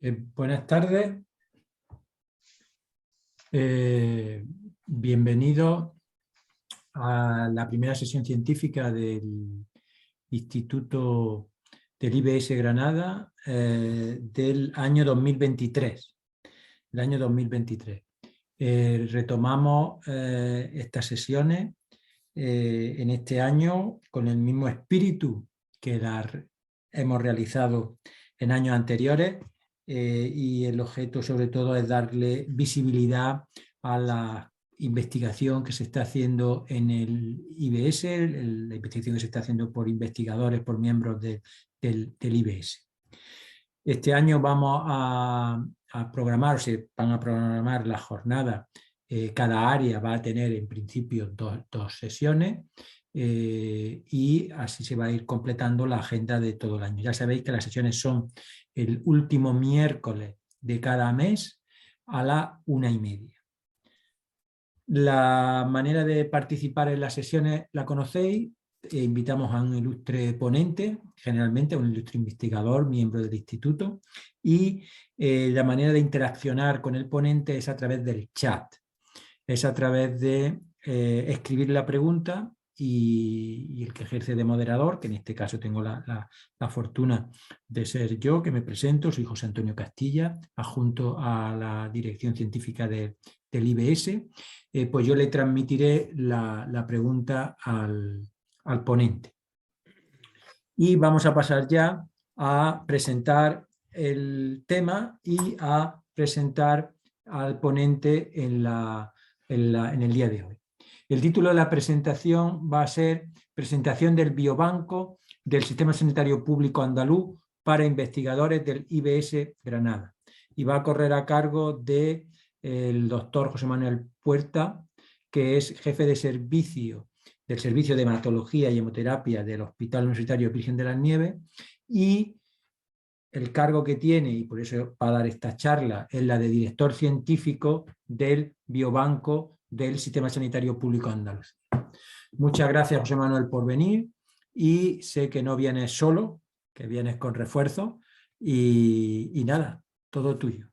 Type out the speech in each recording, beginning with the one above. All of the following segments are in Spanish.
Buenas tardes. Bienvenido a la primera sesión científica del Instituto del IBS Granada del año 2023. Retomamos estas sesiones en este año con el mismo espíritu que las hemos realizado en años anteriores. Y el objeto sobre todo es darle visibilidad a la investigación que se está haciendo en el IBS, la investigación que se está haciendo por investigadores, por miembros del IBS. Este año vamos a programar, se van a programar las jornadas. Cada área va a tener en principio dos sesiones. Y así se va a ir completando la agenda de todo el año. Ya sabéis que las sesiones son el último miércoles de cada mes a la 1:30. La manera de participar en las sesiones la conocéis. Invitamos a un ilustre ponente, generalmente a un ilustre investigador, miembro del instituto, y la manera de interaccionar con el ponente es a través del chat. Es a través de escribir la pregunta y el que ejerce de moderador, que en este caso tengo la fortuna de ser yo, que me presento, soy José Antonio Castilla, adjunto a la dirección científica del IBS, pues yo le transmitiré la pregunta al ponente. Y vamos a pasar ya a presentar el tema y a presentar al ponente en el día de hoy. El título de la presentación va a ser Presentación del Biobanco del Sistema Sanitario Público Andaluz para investigadores del IBS Granada. Y va a correr a cargo del doctor José Manuel Puerta, que es jefe de servicio del Servicio de Hematología y Hemoterapia del Hospital Universitario Virgen de las Nieves, y el cargo que tiene, y por eso va a dar esta charla, es la de director científico del Biobanco del Sistema Sanitario Público Andaluz. Muchas gracias, José Manuel, por venir, y sé que no vienes solo, que vienes con refuerzo, y nada, todo tuyo.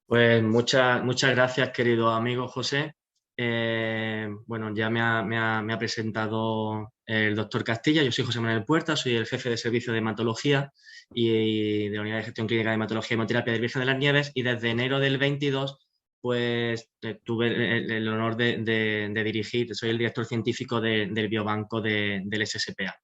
Pues muchas gracias, querido amigo José. Bueno, ya me ha presentado el doctor Castilla. Yo soy José Manuel Puerta, soy el jefe de servicio de hematología y de la unidad de gestión clínica de hematología y hemoterapia del Virgen de las Nieves, y desde enero del 22 pues tuve el honor de dirigir, soy el director científico del biobanco del SSPA.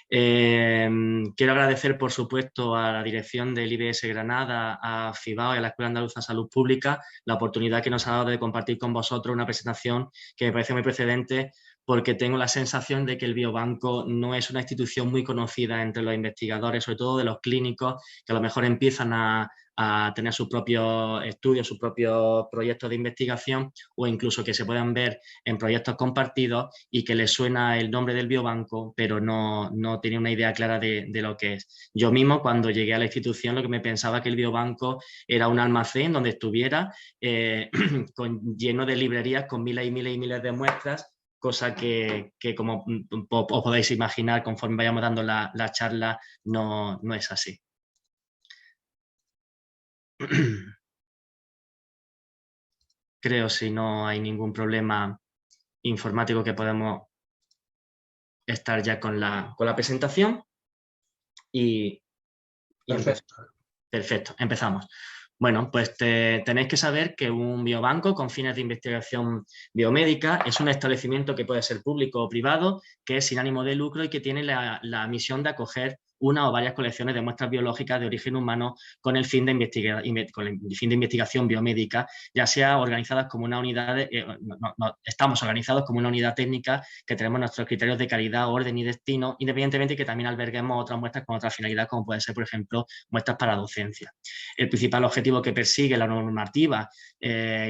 Quiero agradecer, por supuesto, a la dirección del IBS Granada, a FIBAO y a la Escuela Andaluza de Salud Pública la oportunidad que nos ha dado de compartir con vosotros una presentación que me parece muy precedente, porque tengo la sensación de que el biobanco no es una institución muy conocida entre los investigadores, sobre todo de los clínicos, que a lo mejor empiezan a tener sus propios estudios, sus propios proyectos de investigación, o incluso que se puedan ver en proyectos compartidos y que les suena el nombre del biobanco, pero no tenía una idea clara de lo que es. Yo mismo, cuando llegué a la institución, lo que me pensaba que el biobanco era un almacén donde estuviera lleno de librerías con miles y miles y miles de muestras, cosa que como os podéis imaginar, conforme vayamos dando la charla, no es así. Creo, si no hay ningún problema informático, que podemos estar ya con la presentación. Perfecto, empezamos. Bueno, pues tenéis que saber que un biobanco con fines de investigación biomédica es un establecimiento que puede ser público o privado, que es sin ánimo de lucro y que tiene la misión de acoger una o varias colecciones de muestras biológicas de origen humano con el fin de investigación biomédica, ya sea organizadas como una unidad, estamos organizados como una unidad técnica que tenemos nuestros criterios de calidad, orden y destino, independientemente que también alberguemos otras muestras con otra finalidad, como puede ser, por ejemplo, muestras para docencia. El principal objetivo que persigue la normativa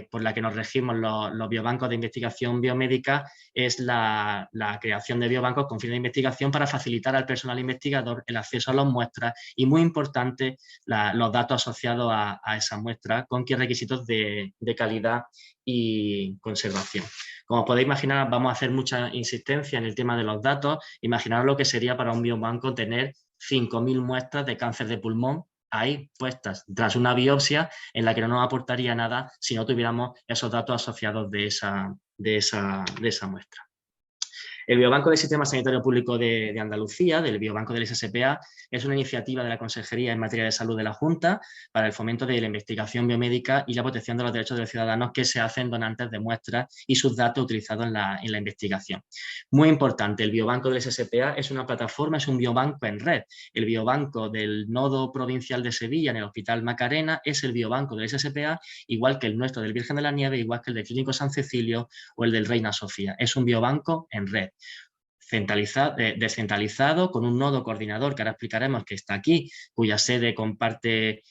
por la que nos regimos los biobancos de investigación biomédica es la creación de biobancos con fines de investigación para facilitar al personal investigador el acceso a las muestras y, muy importante, los datos asociados a esas muestras, con qué requisitos de calidad y conservación. Como podéis imaginar, vamos a hacer mucha insistencia en el tema de los datos. Imaginar lo que sería para un biobanco tener 5.000 muestras de cáncer de pulmón ahí puestas tras una biopsia en la que no nos aportaría nada si no tuviéramos esos datos asociados de esa muestra. El Biobanco del Sistema Sanitario Público de Andalucía, del Biobanco del SSPA, es una iniciativa de la Consejería en materia de salud de la Junta para el fomento de la investigación biomédica y la protección de los derechos de los ciudadanos que se hacen donantes de muestras y sus datos utilizados en la investigación. Muy importante, el Biobanco del SSPA es una plataforma, es un biobanco en red. El Biobanco del Nodo Provincial de Sevilla en el Hospital Macarena es el Biobanco del SSPA, igual que el nuestro del Virgen de la Nieve, igual que el del Clínico San Cecilio o el del Reina Sofía. Es un biobanco en red, descentralizado, con un nodo coordinador que ahora explicaremos que está aquí, cuya sede comparte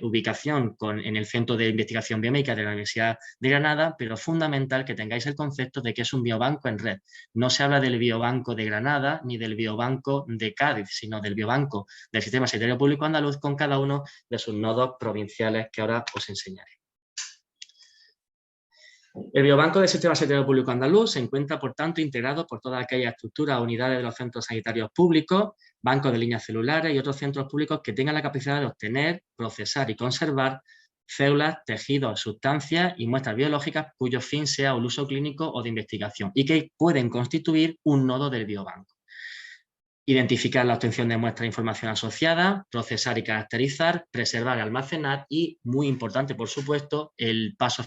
ubicación en el Centro de Investigación Biomédica de la Universidad de Granada, pero fundamental que tengáis el concepto de que es un biobanco en red. No se habla del biobanco de Granada ni del biobanco de Cádiz, sino del biobanco del Sistema Sanitario Público Andaluz con cada uno de sus nodos provinciales que ahora os enseñaré. El Biobanco del Sistema Sanitario Público Andaluz se encuentra, por tanto, integrado por todas aquellas estructuras o unidades de los centros sanitarios públicos, bancos de líneas celulares y otros centros públicos que tengan la capacidad de obtener, procesar y conservar células, tejidos, sustancias y muestras biológicas cuyo fin sea el uso clínico o de investigación y que pueden constituir un nodo del biobanco. Identificar la obtención de muestras de información asociada, procesar y caracterizar, preservar y almacenar y, muy importante, por supuesto, el paso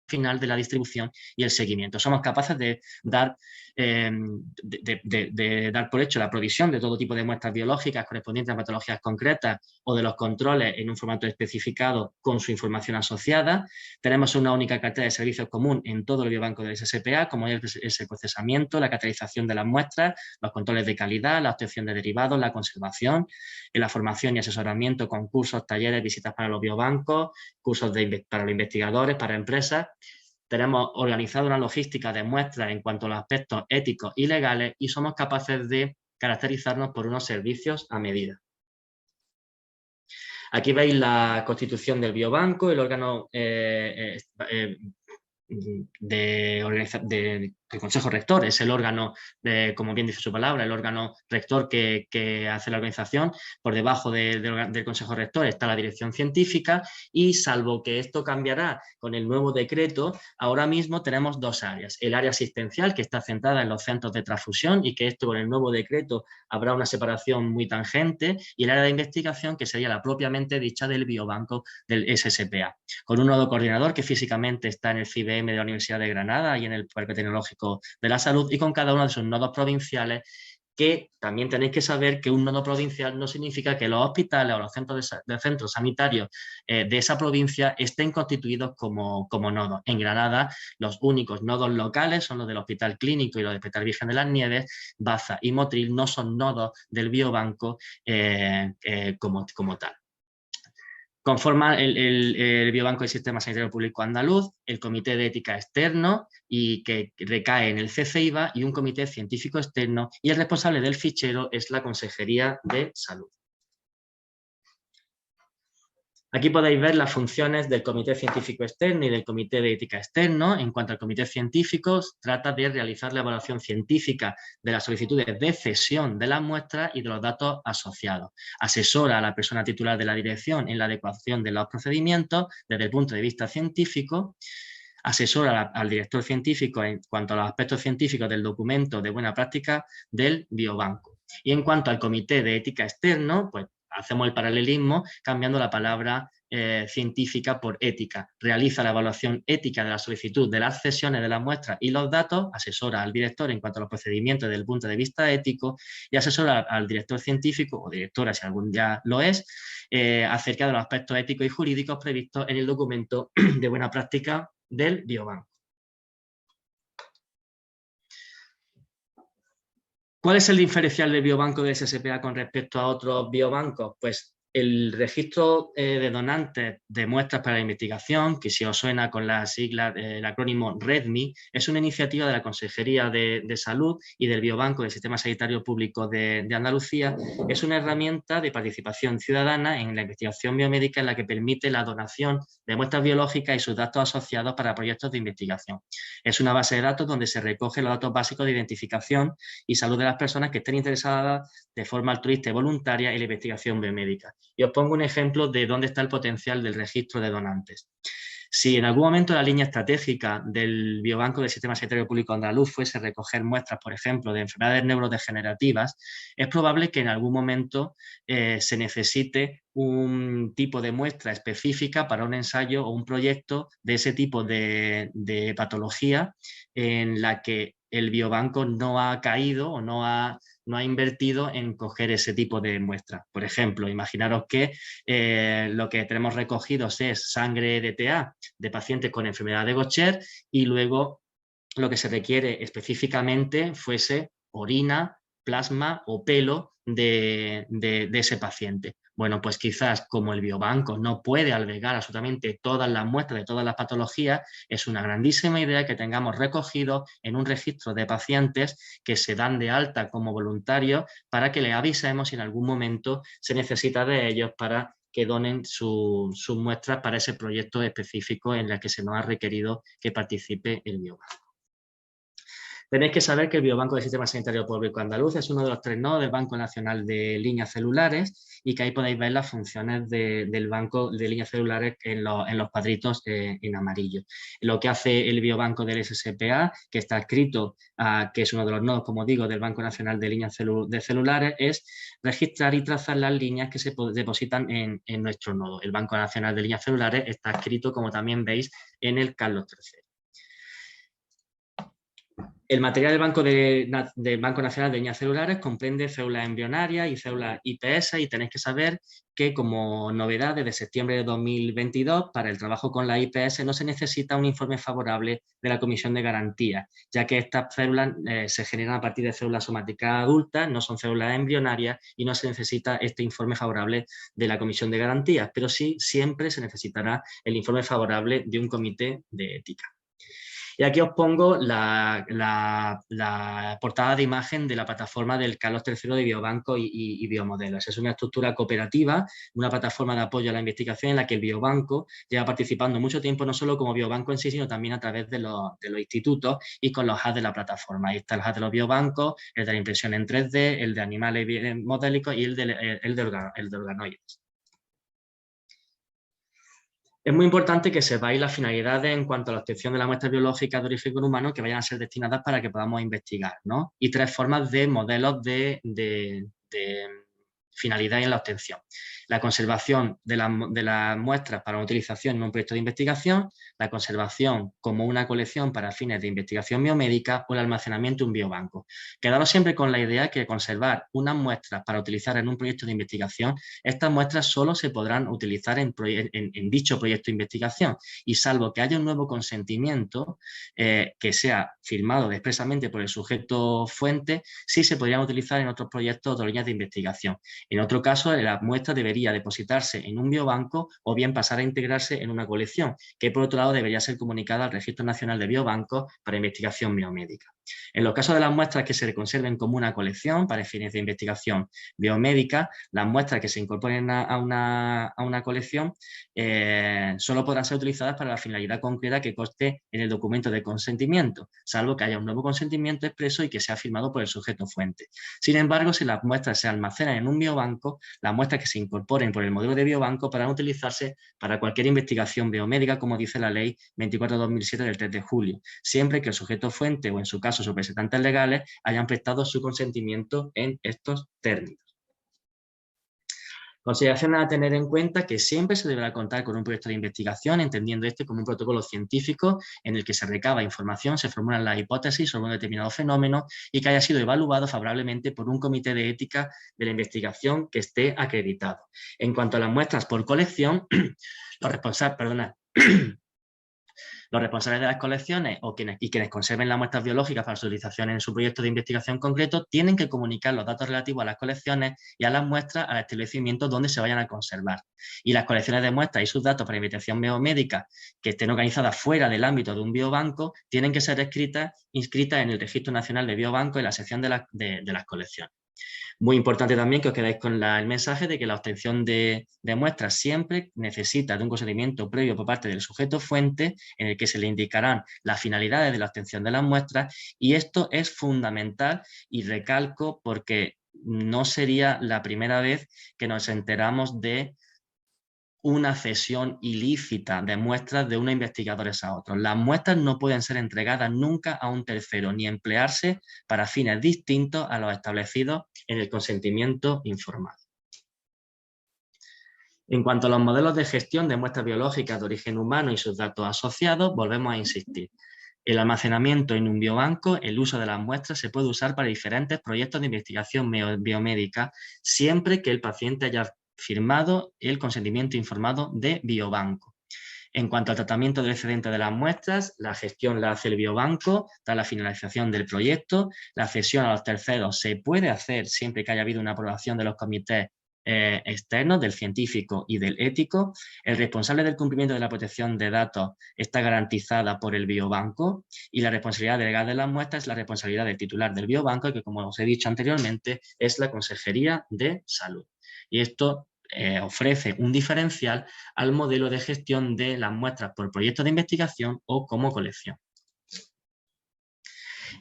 final de la distribución y el seguimiento. Somos capaces de dar por hecho la provisión de todo tipo de muestras biológicas correspondientes a patologías concretas o de los controles en un formato especificado con su información asociada. Tenemos una única cartera de servicios común en todo el biobanco del SSPA, como es el procesamiento, la caracterización de las muestras, los controles de calidad, la obtención de derivados, la conservación, la formación y asesoramiento con cursos, talleres, visitas para los biobancos, cursos para los investigadores, para empresas. Tenemos organizado una logística de muestras en cuanto a los aspectos éticos y legales y somos capaces de caracterizarnos por unos servicios a medida. Aquí veis la constitución del biobanco, el órgano del Consejo Rector, es el órgano, como bien dice su palabra, el órgano rector que hace la organización. Por debajo del Consejo Rector está la dirección científica y, salvo que esto cambiará con el nuevo decreto, ahora mismo tenemos dos áreas. El área asistencial, que está centrada en los centros de transfusión y que esto con el nuevo decreto habrá una separación muy tangente, y el área de investigación, que sería la propiamente dicha del biobanco del SSPA, con un nodo coordinador que físicamente está en el CIBM de la Universidad de Granada y en el Parque Tecnológico de la Salud, y con cada uno de sus nodos provinciales, que también tenéis que saber que un nodo provincial no significa que los hospitales o los centros sanitarios de esa provincia estén constituidos como nodos. En Granada, los únicos nodos locales son los del Hospital Clínico y los del Hospital Virgen de las Nieves. Baza y Motril no son nodos del biobanco como tal. Conforma el biobanco del Sistema Sanitario Público Andaluz el Comité de Ética Externo, y que recae en el CCIVA, y un comité científico externo, y el responsable del fichero es la Consejería de Salud. Aquí podéis ver las funciones del Comité Científico Externo y del Comité de Ética Externo. En cuanto al Comité Científico, trata de realizar la evaluación científica de las solicitudes de cesión de las muestras y de los datos asociados. Asesora a la persona titular de la dirección en la adecuación de los procedimientos desde el punto de vista científico. Asesora al director científico en cuanto a los aspectos científicos del documento de buena práctica del biobanco. Y en cuanto al Comité de Ética Externo, pues hacemos el paralelismo cambiando la palabra científica por ética. Realiza la evaluación ética de la solicitud de las cesiones de las muestras y los datos, asesora al director en cuanto a los procedimientos desde el punto de vista ético, y asesora al director científico o directora, si algún día lo es, acerca de los aspectos éticos y jurídicos previstos en el documento de buena práctica del biobanco. ¿Cuál es el diferencial del biobanco de SSPA con respecto a otros biobancos? Pues el registro de donantes de muestras para la investigación, que si os suena con la sigla, el acrónimo REDMI, es una iniciativa de la Consejería de Salud y del Biobanco del Sistema Sanitario Público de Andalucía. Es una herramienta de participación ciudadana en la investigación biomédica en la que permite la donación de muestras biológicas y sus datos asociados para proyectos de investigación. Es una base de datos donde se recogen los datos básicos de identificación y salud de las personas que estén interesadas de forma altruista y voluntaria en la investigación biomédica. Y os pongo un ejemplo de dónde está el potencial del registro de donantes. Si en algún momento la línea estratégica del Biobanco del Sistema Sanitario Público Andaluz fuese recoger muestras, por ejemplo, de enfermedades neurodegenerativas, es probable que en algún momento se necesite un tipo de muestra específica para un ensayo o un proyecto de ese tipo de patología en la que el biobanco no ha caído o no ha invertido en coger ese tipo de muestras. Por ejemplo, imaginaros que lo que tenemos recogidos es sangre DTA de pacientes con enfermedad de Gaucher y luego lo que se requiere específicamente fuese orina, plasma o pelo de ese paciente. Bueno, pues quizás como el biobanco no puede albergar absolutamente todas las muestras de todas las patologías, es una grandísima idea que tengamos recogido en un registro de pacientes que se dan de alta como voluntarios para que les avisemos si en algún momento se necesita de ellos para que donen sus muestras para ese proyecto específico en el que se nos ha requerido que participe el biobanco. Tenéis que saber que el Biobanco del Sistema Sanitario Público Andaluz es uno de los 3 nodos del Banco Nacional de Líneas Celulares y que ahí podéis ver las funciones del Banco de Líneas Celulares en los cuadritos en amarillo. Lo que hace el Biobanco del SSPA, que está escrito, que es uno de los nodos, como digo, del Banco Nacional de Líneas Celulares, es registrar y trazar las líneas que se depositan en nuestro nodo. El Banco Nacional de Líneas Celulares está escrito, como también veis, en el Carlos III. El material del Banco Nacional de Líneas Celulares comprende células embrionarias y células IPS y tenéis que saber que como novedad desde septiembre de 2022 para el trabajo con la IPS no se necesita un informe favorable de la Comisión de Garantía, ya que estas células se generan a partir de células somáticas adultas, no son células embrionarias y no se necesita este informe favorable de la Comisión de Garantías, pero sí siempre se necesitará el informe favorable de un comité de ética. Y aquí os pongo la portada de imagen de la plataforma del Carlos III de Biobanco y Biomodelos. Es una estructura cooperativa, una plataforma de apoyo a la investigación en la que el Biobanco lleva participando mucho tiempo, no solo como Biobanco en sí, sino también a través de los institutos y con los hubs de la plataforma. Ahí está el hub de los biobancos, el de la impresión en 3D, el de animales modélicos y el de organoides. Es muy importante que sepáis las finalidades en cuanto a la obtención de las muestras biológicas de origen humano que vayan a ser destinadas para que podamos investigar, ¿no? Y 3 formas de modelos de finalidad en la obtención. La conservación de las muestras para utilización en un proyecto de investigación, la conservación como una colección para fines de investigación biomédica o el almacenamiento en un biobanco. Quedaros siempre con la idea que conservar unas muestras para utilizar en un proyecto de investigación, estas muestras solo se podrán utilizar en dicho proyecto de investigación y salvo que haya un nuevo consentimiento que sea firmado expresamente por el sujeto fuente, sí se podrían utilizar en otros proyectos o líneas de investigación. En otro caso, la muestra debería depositarse en un biobanco o bien pasar a integrarse en una colección, que por otro lado debería ser comunicada al Registro Nacional de Biobancos para investigación biomédica. En los casos de las muestras que se conserven como una colección para fines de investigación biomédica, las muestras que se incorporen a una colección solo podrán ser utilizadas para la finalidad concreta que conste en el documento de consentimiento, salvo que haya un nuevo consentimiento expreso y que sea firmado por el sujeto fuente. Sin embargo, si las muestras se almacenan en un biobanco, las muestras que se incorporen por el modelo de biobanco podrán utilizarse para cualquier investigación biomédica, como dice la Ley 24/2007 del 3 de julio, siempre que el sujeto fuente o en su caso sus representantes legales hayan prestado su consentimiento en estos términos. Consideraciones a tener en cuenta que siempre se deberá contar con un proyecto de investigación, entendiendo este como un protocolo científico en el que se recaba información, se formulan las hipótesis sobre un determinado fenómeno y que haya sido evaluado favorablemente por un comité de ética de la investigación que esté acreditado. En cuanto a las muestras por colección, los responsables de las colecciones quienes conserven las muestras biológicas para su utilización en su proyecto de investigación concreto tienen que comunicar los datos relativos a las colecciones y a las muestras al establecimiento donde se vayan a conservar. Y las colecciones de muestras y sus datos para investigación biomédica que estén organizadas fuera del ámbito de un biobanco tienen que ser inscritas en el Registro Nacional de Biobanco en la sección de las colecciones. Muy importante también que os quedáis con el mensaje de que la obtención de muestras siempre necesita de un consentimiento previo por parte del sujeto fuente en el que se le indicarán las finalidades de la obtención de las muestras y esto es fundamental y recalco porque no sería la primera vez que nos enteramos de una cesión ilícita de muestras de unos investigadores a otros. Las muestras no pueden ser entregadas nunca a un tercero, ni emplearse para fines distintos a los establecidos en el consentimiento informado. En cuanto a los modelos de gestión de muestras biológicas de origen humano y sus datos asociados, volvemos a insistir. El almacenamiento en un biobanco, el uso de las muestras se puede usar para diferentes proyectos de investigación biomédica, siempre que el paciente haya firmado el consentimiento informado de biobanco. En cuanto al tratamiento del excedente de las muestras, la gestión la hace el biobanco tras la finalización del proyecto. La cesión a los terceros se puede hacer siempre que haya habido una aprobación de los comités externos, del científico y del ético. El responsable del cumplimiento de la protección de datos está garantizada por el biobanco y la responsabilidad delegada de las muestras es la responsabilidad del titular del biobanco, que, como os he dicho anteriormente, es la Consejería de Salud. Y esto ofrece un diferencial al modelo de gestión de las muestras por proyectos de investigación o como colección.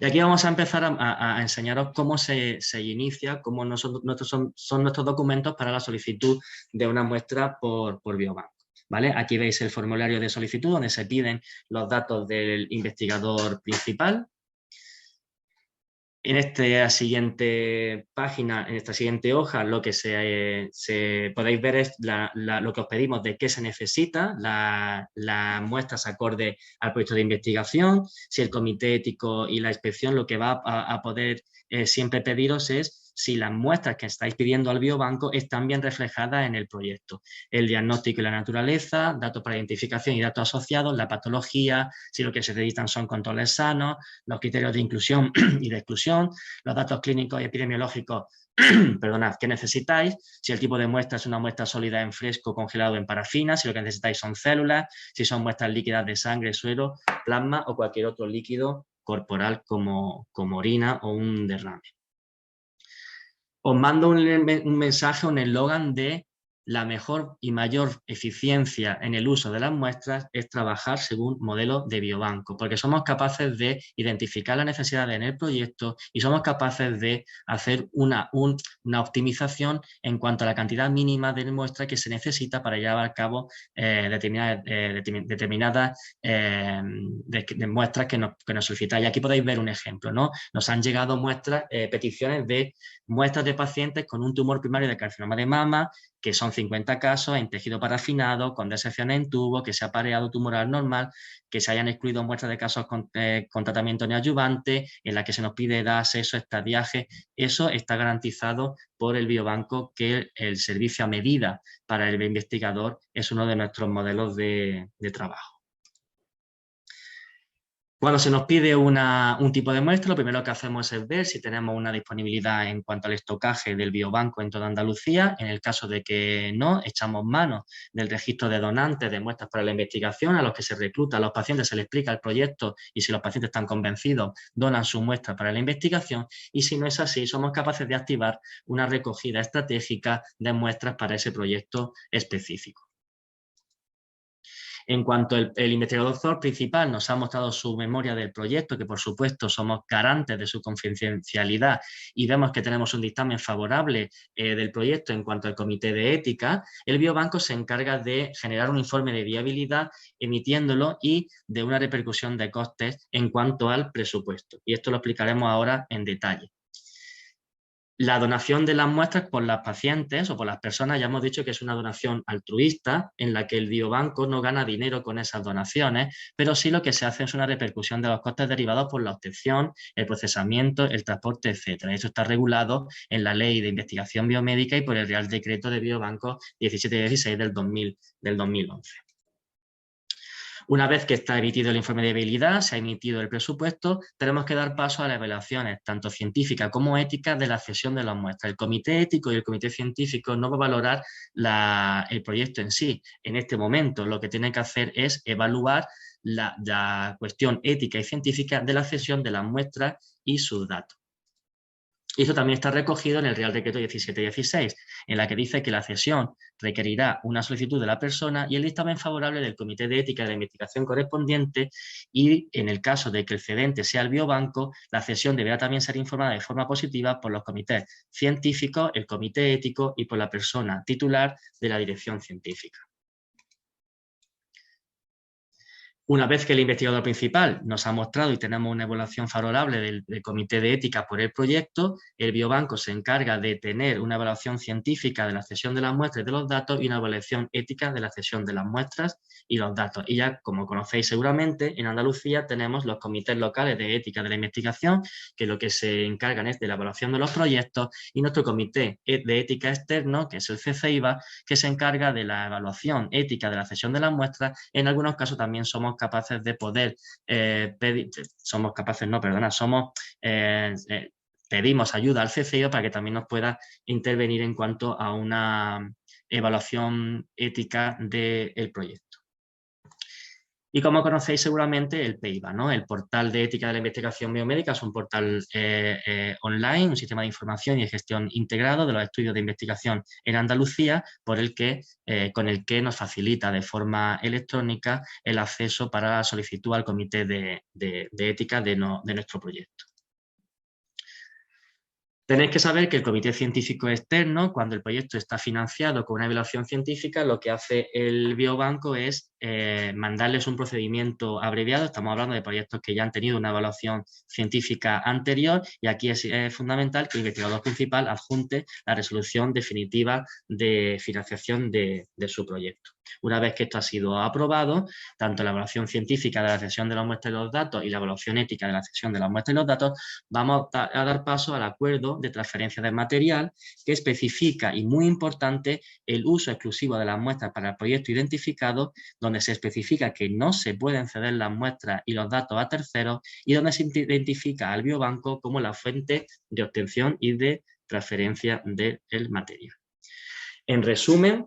Y aquí vamos a empezar a enseñaros cómo se inicia, cómo son nuestros documentos para la solicitud de una muestra por biobanco. ¿Vale? Aquí veis el formulario de solicitud donde se piden los datos del investigador principal. En esta siguiente página, en esta siguiente hoja, lo que podéis ver es lo que os pedimos de qué se necesita, las muestras acorde al proyecto de investigación. Si el comité ético y la inspección lo que va a poder siempre pediros es si las muestras que estáis pidiendo al biobanco están bien reflejadas en el proyecto. El diagnóstico y la naturaleza, datos para identificación y datos asociados, la patología, si lo que se necesitan son controles sanos, los criterios de inclusión y de exclusión, los datos clínicos y epidemiológicos perdonad, que necesitáis, si el tipo de muestra es una muestra sólida en fresco, congelado en parafina, si lo que necesitáis son células, si son muestras líquidas de sangre, suero, plasma o cualquier otro líquido corporal como orina o un derrame. Os mando un mensaje, un eslogan de la mejor y mayor eficiencia en el uso de las muestras es trabajar según modelo de biobanco, porque somos capaces de identificar las necesidades en el proyecto y somos capaces de hacer una optimización en cuanto a la cantidad mínima de muestras que se necesita para llevar a cabo determinadas muestras que nos solicitáis. Y aquí podéis ver un ejemplo, ¿no? Nos han llegado muestras, peticiones de muestras de pacientes con un tumor primario de carcinoma de mama, que son 50 casos en tejido parafinado, con disección en tubo, que se ha pareado tumoral normal, que se hayan excluido muestras de casos con tratamiento neoadyuvante, en la que se nos pide edad, sexo, estadiaje. Eso está garantizado por el biobanco, que el servicio a medida para el investigador es uno de nuestros modelos de trabajo. Cuando se nos pide un tipo de muestra, lo primero que hacemos es ver si tenemos una disponibilidad en cuanto al estocaje del biobanco en toda Andalucía. En el caso de que no, echamos mano del registro de donantes de muestras para la investigación, a los que se recluta a los pacientes, se les explica el proyecto y si los pacientes están convencidos, donan su muestra para la investigación. Y si no es así, somos capaces de activar una recogida estratégica de muestras para ese proyecto específico. En cuanto el investigador principal nos ha mostrado su memoria del proyecto, que por supuesto somos garantes de su confidencialidad y vemos que tenemos un dictamen favorable del proyecto en cuanto al comité de ética, el biobanco se encarga de generar un informe de viabilidad emitiéndolo y de una repercusión de costes en cuanto al presupuesto. Y esto lo explicaremos ahora en detalle. La donación de las muestras por las pacientes o por las personas, ya hemos dicho que es una donación altruista en la que el biobanco no gana dinero con esas donaciones, pero sí lo que se hace es una repercusión de los costes derivados por la obtención, el procesamiento, el transporte, etc. Eso está regulado en la Ley de Investigación Biomédica y por el Real Decreto de Biobanco 1716 del 2011. Una vez que está emitido el informe de viabilidad, se ha emitido el presupuesto, tenemos que dar paso a las evaluaciones, tanto científicas como éticas, de la cesión de las muestras. El comité ético y el comité científico no va a valorar el proyecto en sí. En este momento lo que tienen que hacer es evaluar la cuestión ética y científica de la cesión de las muestras y sus datos. Y eso también está recogido en el Real Decreto 1716, en la que dice que la cesión requerirá una solicitud de la persona y el dictamen favorable del Comité de Ética de la investigación correspondiente, y en el caso de que el cedente sea el biobanco, la cesión deberá también ser informada de forma positiva por los comités científicos, el comité ético y por la persona titular de la dirección científica. Una vez que el investigador principal nos ha mostrado y tenemos una evaluación favorable del comité de ética por el proyecto, el biobanco se encarga de tener una evaluación científica de la cesión de las muestras y de los datos y una evaluación ética de la cesión de las muestras y los datos. Y ya, como conocéis seguramente, en Andalucía tenemos los comités locales de ética de la investigación, que lo que se encargan es de la evaluación de los proyectos, y nuestro comité de ética externo, que es el CCIVA, que se encarga de la evaluación ética de la cesión de las muestras. En algunos casos también somos capaces de poder pedimos ayuda al CCIVA para que también nos pueda intervenir en cuanto a una evaluación ética del proyecto. Y como conocéis seguramente, el PEIBA, ¿no? El Portal de Ética de la Investigación Biomédica, es un portal online, un sistema de información y de gestión integrado de los estudios de investigación en Andalucía, con el que nos facilita de forma electrónica el acceso para la solicitud al Comité de Ética de nuestro proyecto. Tenéis que saber que el comité científico externo, cuando el proyecto está financiado con una evaluación científica, lo que hace el biobanco es mandarles un procedimiento abreviado. Estamos hablando de proyectos que ya han tenido una evaluación científica anterior, y aquí es fundamental que el investigador principal adjunte la resolución definitiva de financiación de su proyecto. Una vez que esto ha sido aprobado, tanto la evaluación científica de la cesión de las muestras y los datos y la evaluación ética de la cesión de las muestras y los datos, vamos a dar paso al acuerdo de transferencia de material, que especifica, y muy importante, el uso exclusivo de las muestras para el proyecto identificado, donde se especifica que no se pueden ceder las muestras y los datos a terceros, y donde se identifica al biobanco como la fuente de obtención y de transferencia del material. En resumen,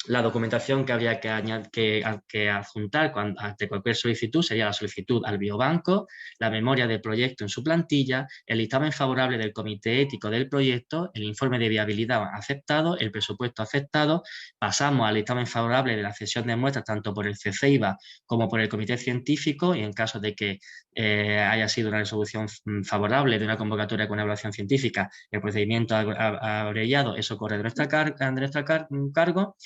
la documentación que habría que adjuntar ante cualquier solicitud sería la solicitud al biobanco, la memoria del proyecto en su plantilla, el dictamen favorable del comité ético del proyecto, el informe de viabilidad aceptado, el presupuesto aceptado. Pasamos al dictamen favorable de la cesión de muestras tanto por el CCIVA como por el comité científico, y en caso de que haya sido una resolución favorable de una convocatoria con evaluación científica, el procedimiento abreviado, eso corre de nuestra cargo.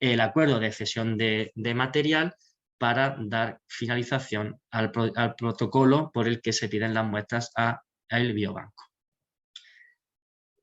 El acuerdo de cesión de material para dar finalización al protocolo por el que se piden las muestras al biobanco.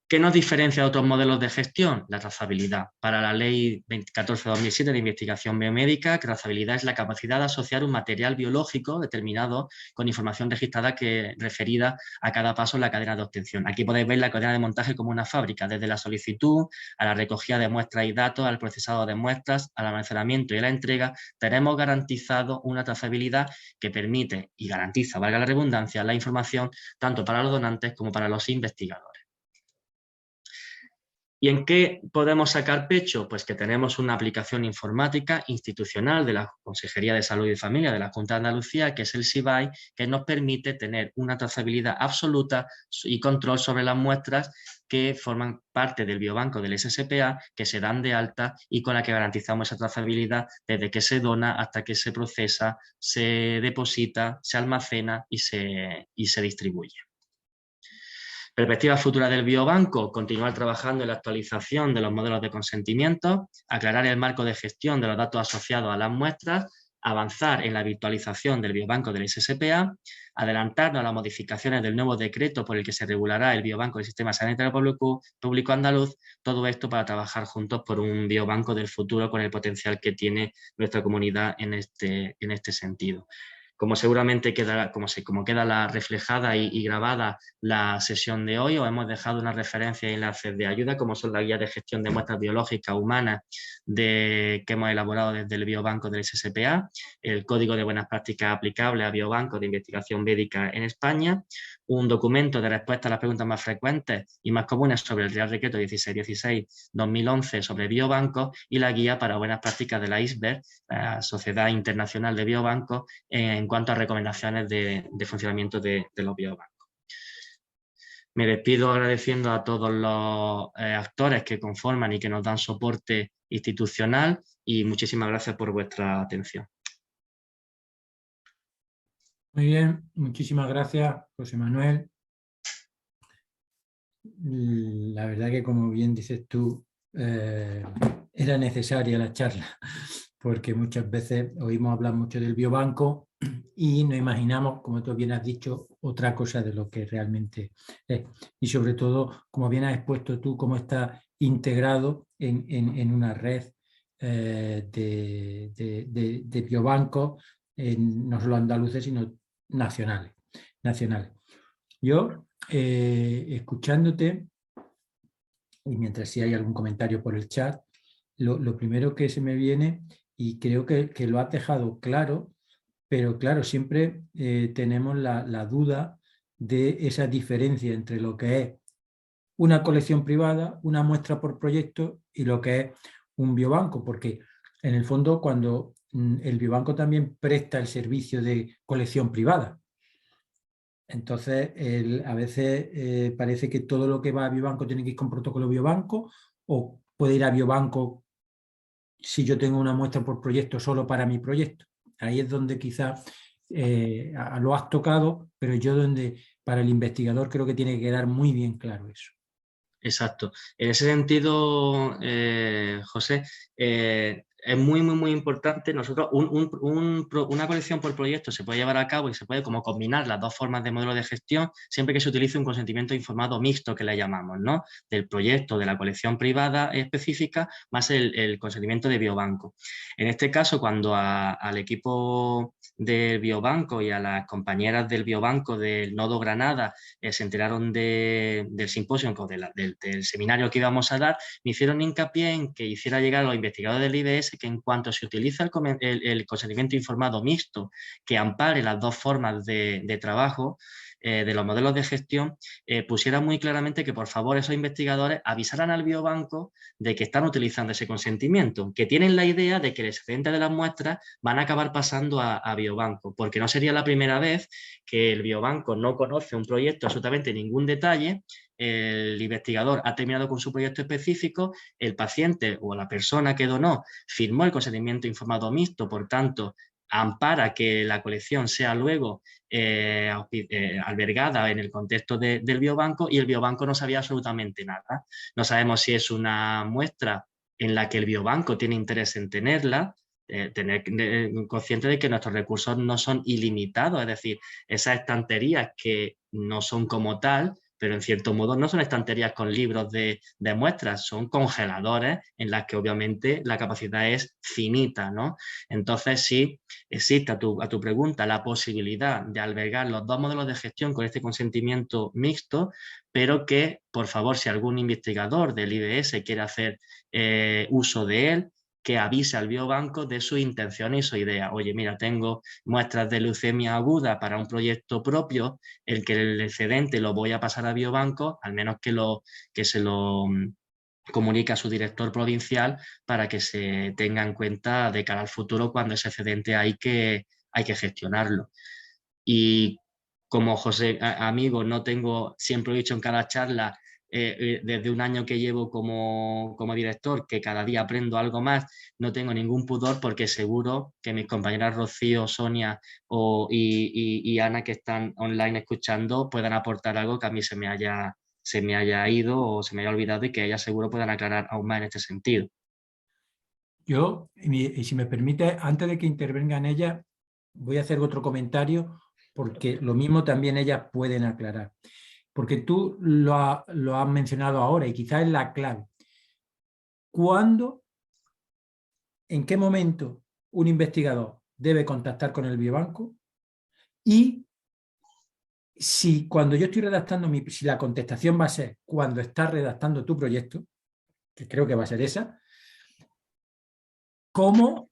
¿Qué nos diferencia de otros modelos de gestión? La trazabilidad. Para la Ley 14/2007 de investigación biomédica, trazabilidad es la capacidad de asociar un material biológico determinado con información registrada referida a cada paso en la cadena de obtención. Aquí podéis ver la cadena de montaje como una fábrica, desde la solicitud a la recogida de muestras y datos, al procesado de muestras, al almacenamiento y a la entrega. Tenemos garantizado una trazabilidad que permite y garantiza, valga la redundancia, la información tanto para los donantes como para los investigadores. ¿Y en qué podemos sacar pecho? Pues que tenemos una aplicación informática institucional de la Consejería de Salud y Familia de la Junta de Andalucía, que es el SIBAI, que nos permite tener una trazabilidad absoluta y control sobre las muestras que forman parte del biobanco del SSPA, que se dan de alta y con la que garantizamos esa trazabilidad desde que se dona hasta que se procesa, se deposita, se almacena y se distribuye. Perspectiva futura del biobanco: continuar trabajando en la actualización de los modelos de consentimiento, aclarar el marco de gestión de los datos asociados a las muestras, avanzar en la virtualización del biobanco del SSPA, adelantarnos a las modificaciones del nuevo decreto por el que se regulará el biobanco del Sistema Sanitario Público Andaluz. Todo esto para trabajar juntos por un biobanco del futuro con el potencial que tiene nuestra comunidad en este sentido. Como seguramente queda reflejada y grabada la sesión de hoy, os hemos dejado una referencia y enlaces de ayuda, como son la guía de gestión de muestras biológicas humanas que hemos elaborado desde el biobanco del SSPA, el código de buenas prácticas aplicable a biobancos de investigación médica en España, un documento de respuesta a las preguntas más frecuentes y más comunes sobre el Real Decreto 1616/2011 sobre biobancos, y la guía para buenas prácticas de la ISBER, la Sociedad Internacional de Biobancos, en cuanto a recomendaciones de funcionamiento de los biobancos. Me despido agradeciendo a todos los actores que conforman y que nos dan soporte institucional y muchísimas gracias por vuestra atención. Muy bien, muchísimas gracias, José Manuel. La verdad que, como bien dices tú, era necesaria la charla, porque muchas veces oímos hablar mucho del biobanco y no imaginamos, como tú bien has dicho, otra cosa de lo que realmente es. Y sobre todo, como bien has expuesto tú, cómo está integrado en una red de biobancos, no solo andaluces, sino nacionales. Yo, escuchándote, y mientras si hay algún comentario por el chat, lo primero que se me viene, y creo que lo has dejado claro, pero claro, siempre tenemos la duda de esa diferencia entre lo que es una colección privada, una muestra por proyecto y lo que es un biobanco, porque en el fondo cuando el biobanco también presta el servicio de colección privada. Entonces, a veces parece que todo lo que va a biobanco tiene que ir con protocolo biobanco, o puede ir a biobanco si yo tengo una muestra por proyecto solo para mi proyecto. Ahí es donde quizás lo has tocado, pero yo donde para el investigador creo que tiene que quedar muy bien claro eso. Exacto. En ese sentido, José, es muy importante. Nosotros, una colección por proyecto se puede llevar a cabo y se puede como combinar las dos formas de modelo de gestión siempre que se utilice un consentimiento informado mixto, que le llamamos, ¿no? Del proyecto, de la colección privada específica, más el consentimiento de biobanco. En este caso, cuando al equipo del biobanco y a las compañeras del biobanco del Nodo Granada se enteraron del simposio, del seminario que íbamos a dar, me hicieron hincapié en que hiciera llegar a los investigadores del IBS que en cuanto se utiliza el consentimiento informado mixto que ampare las dos formas de trabajo de los modelos de gestión, pusiera muy claramente que por favor esos investigadores avisaran al biobanco de que están utilizando ese consentimiento, que tienen la idea de que el excedente de las muestras van a acabar pasando a biobanco, porque no sería la primera vez que el biobanco no conoce un proyecto absolutamente ningún detalle, el investigador ha terminado con su proyecto específico, el paciente o la persona que donó firmó el consentimiento informado mixto, por tanto, ampara que la colección sea luego albergada en el contexto del biobanco, y el biobanco no sabía absolutamente nada. No sabemos si es una muestra en la que el biobanco tiene interés en tenerla, tener consciente de que nuestros recursos no son ilimitados, es decir, esas estanterías que no son como tal, pero en cierto modo no son estanterías con libros de muestras, son congeladores en las que obviamente la capacidad es finita, ¿no? Entonces sí existe a tu pregunta la posibilidad de albergar los dos modelos de gestión con este consentimiento mixto, pero que por favor, si algún investigador del IBS quiere hacer uso de él, que avise al biobanco de su intención y su idea. Oye, mira, tengo muestras de leucemia aguda para un proyecto propio, el que el excedente lo voy a pasar a biobanco, al menos que se lo comunique a su director provincial para que se tenga en cuenta de cara al futuro cuando ese excedente hay que gestionarlo. Y como José, amigo, no tengo, siempre he dicho en cada charla, desde un año que llevo como director, que cada día aprendo algo más, no tengo ningún pudor porque seguro que mis compañeras Rocío, Sonia y Ana, que están online escuchando, puedan aportar algo que a mí se me haya ido o se me haya olvidado, y que ellas seguro puedan aclarar aún más en este sentido. Yo, y si me permite, antes de que intervengan ellas, voy a hacer otro comentario, porque lo mismo también ellas pueden aclarar. Porque tú lo has mencionado ahora y quizás es la clave. ¿Cuándo, en qué momento un investigador debe contactar con el biobanco? Y si cuando yo estoy redactando, si la contestación va a ser cuando estás redactando tu proyecto, que creo que va a ser esa, ¿cómo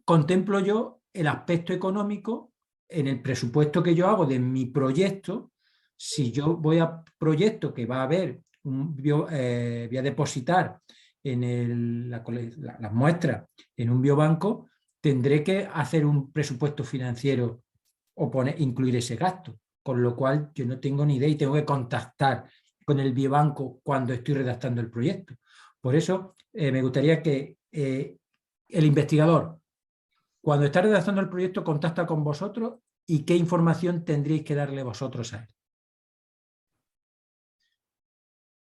contemplo yo el aspecto económico en el presupuesto que yo hago de mi proyecto? Si yo voy a proyecto que va a haber, voy a depositar en las muestras en un biobanco, tendré que hacer un presupuesto financiero o incluir ese gasto, con lo cual yo no tengo ni idea y tengo que contactar con el biobanco cuando estoy redactando el proyecto. Por eso me gustaría que el investigador, cuando está redactando el proyecto, contacta con vosotros y qué información tendréis que darle vosotros a él.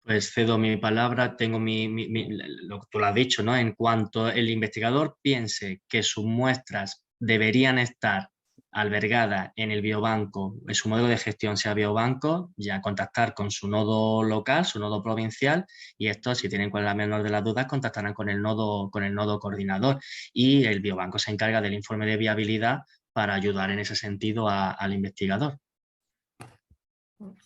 Pues cedo mi palabra, tengo lo que tú lo has dicho, ¿no? En cuanto el investigador piense que sus muestras deberían estar albergadas en el biobanco, en su modelo de gestión sea biobanco, ya contactar con su nodo local, su nodo provincial, y estos, si tienen cuál es la menor de las dudas, contactarán con el nodo coordinador. Y el biobanco se encarga del informe de viabilidad para ayudar en ese sentido al investigador.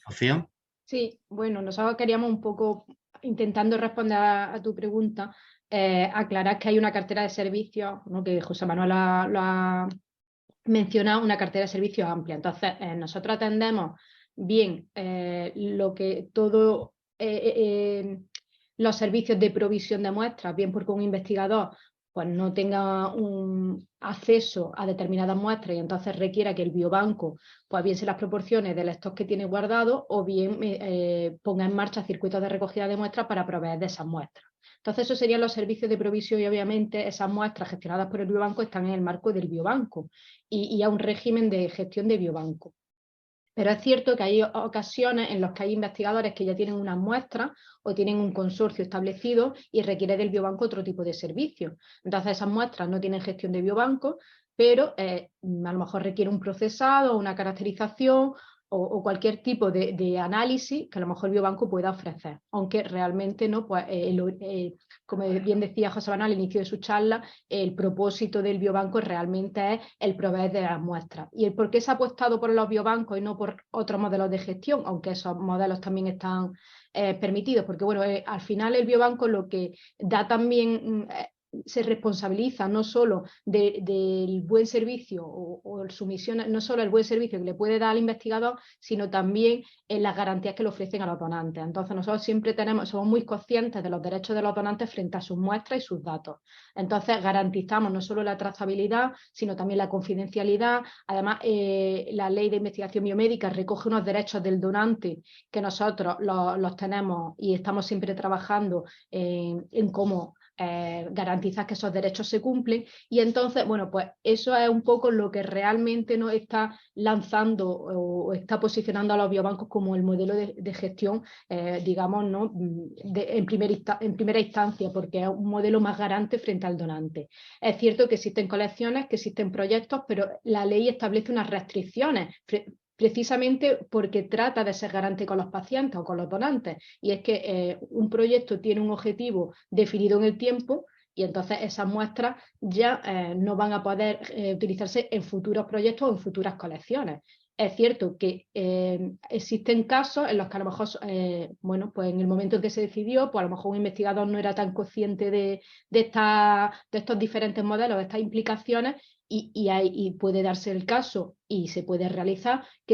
¿Rocío? Sí, bueno, nosotros queríamos un poco, intentando responder a tu pregunta, aclarar que hay una cartera de servicios, ¿no? Que José Manuel lo ha mencionado, una cartera de servicios amplia. Entonces, nosotros atendemos bien los servicios de provisión de muestras, bien porque un investigador pues no tenga un acceso a determinadas muestras y entonces requiera que el biobanco pues bien se las proporcione del stock que tiene guardado o bien ponga en marcha circuitos de recogida de muestras para proveer de esas muestras. Entonces esos serían los servicios de provisión y obviamente esas muestras gestionadas por el biobanco están en el marco del biobanco y a un régimen de gestión de biobanco. Pero es cierto que hay ocasiones en las que hay investigadores que ya tienen unas muestras o tienen un consorcio establecido y requiere del biobanco otro tipo de servicio. Entonces esas muestras no tienen gestión de biobanco, pero a lo mejor requiere un procesado, una caracterización o cualquier tipo de análisis que a lo mejor el biobanco pueda ofrecer, aunque realmente no, pues, como bien decía José Manuel al inicio de su charla, el propósito del biobanco realmente es el proveer de las muestras. ¿Y el por qué se ha apostado por los biobancos y no por otros modelos de gestión? Aunque esos modelos también están permitidos, porque bueno, al final el biobanco lo que da también se responsabiliza no solo del buen servicio o su misión, no solo el buen servicio que le puede dar al investigador, sino también en las garantías que le ofrecen a los donantes. Entonces nosotros siempre somos muy conscientes de los derechos de los donantes frente a sus muestras y sus datos. Entonces garantizamos no solo la trazabilidad, sino también la confidencialidad. Además, la ley de investigación biomédica recoge unos derechos del donante que nosotros los tenemos y estamos siempre trabajando en cómo garantizar que esos derechos se cumplen y entonces, bueno, pues eso es un poco lo que realmente nos está lanzando o está posicionando a los biobancos como el modelo de gestión, digamos, ¿no? En primera instancia, porque es un modelo más garante frente al donante. Es cierto que existen colecciones, que existen proyectos, pero la ley establece unas restricciones precisamente porque trata de ser garante con los pacientes o con los donantes. Y es que un proyecto tiene un objetivo definido en el tiempo y entonces esas muestras ya no van a poder utilizarse en futuros proyectos o en futuras colecciones. Es cierto que existen casos en los que a lo mejor, bueno, pues en el momento en que se decidió, pues a lo mejor un investigador no era tan consciente de estos diferentes modelos, de estas implicaciones, y puede darse el caso y se puede realizar que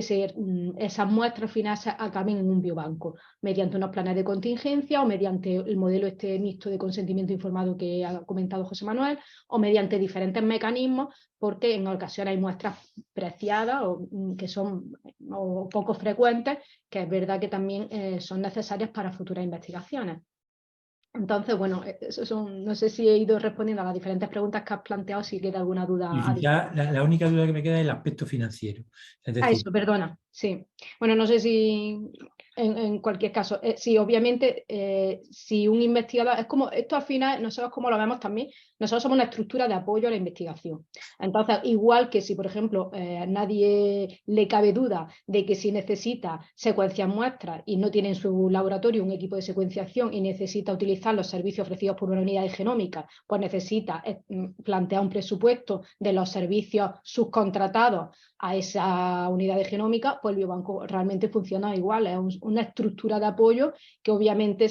esas muestras finales acaben en un biobanco mediante unos planes de contingencia o mediante el modelo mixto de consentimiento informado que ha comentado José Manuel o mediante diferentes mecanismos, porque en ocasiones hay muestras preciadas o que son poco frecuentes, que es verdad que también son necesarias para futuras investigaciones. Entonces, bueno, no sé si he ido respondiendo a las diferentes preguntas que has planteado, si queda alguna duda. Ya, la única duda que me queda es el aspecto financiero. Es decir, eso, perdona, sí. Bueno, no sé si en cualquier caso, sí, obviamente, si un investigador, es como, esto al final, nosotros como lo vemos también, nosotros somos una estructura de apoyo a la investigación. Entonces, igual que si, por ejemplo, a nadie le cabe duda de que si necesita secuenciar muestras y no tiene en su laboratorio un equipo de secuenciación y necesita utilizar los servicios ofrecidos por una unidad de genómica, pues necesita plantear un presupuesto de los servicios subcontratados a esa unidad de genómica, pues el biobanco realmente funciona igual, es una estructura de apoyo que obviamente